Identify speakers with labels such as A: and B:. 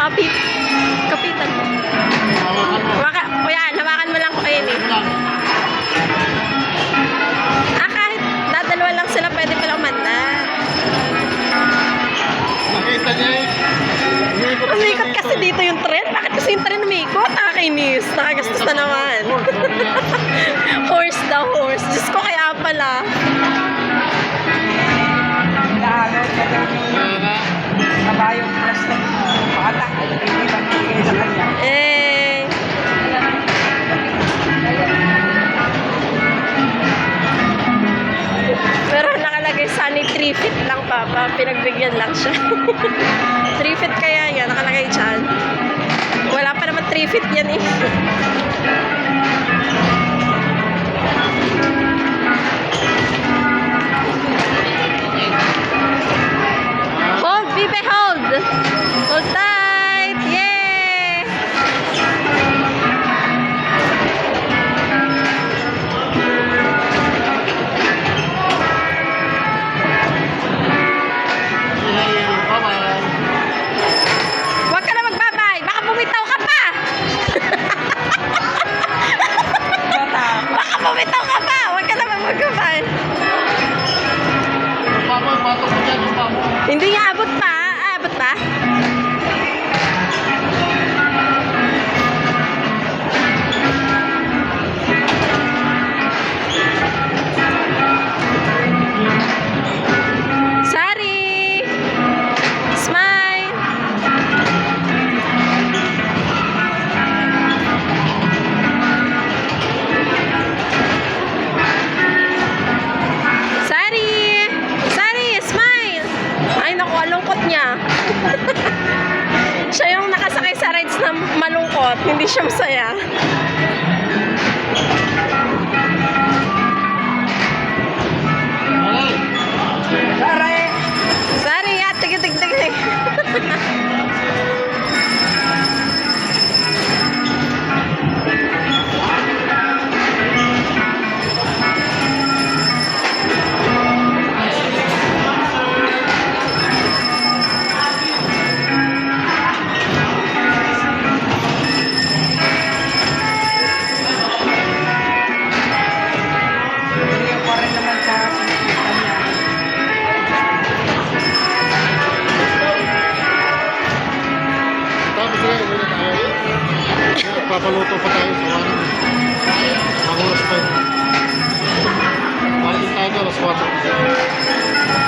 A: Kapit. Kapitan mo. O yan, hawakan mo lang ko yun eh. Kahit dadalawa lang sila, pwede palang umandar.
B: Nakita niya eh.
A: Umikot kasi dito yung tren. Bakit kasi yung tren umikot? Nakakainis. Nakagastos na naman. Horse daw, horse. Diyos ko, kaya pala.
C: Kabayong plastic patak ay hindi magbigay sa kanya.
A: Pero nakalagay Sunny 3 feet lang, Papa. Pinagbigyan lang siya. 3 feet kaya yan, nakalagay dyan. Wala pa naman 3 feet yan eh. Hold, Bibe, hold! Hold tight! Yeah! Huwag ka na magbabay! Baka bumitaw ka pa! Baka bumitaw ka pa! Huwag ka na magbabay! Hindi nga abot pa. Abot pa? Sari! Smile! Sari! Sari! Smile! Ay, naku, alungkot niya. Siya yung nakasakay sa rides na malungkot. Hindi siya masaya.
C: Aray!
A: Sari, tig-tig-tig.
C: Hindi pa rin naman sa kanya.
B: Tapos na uwi na tayo. Papaluto pa tayo sa wala. Ang oras pa yun. Balik tayo alas 4.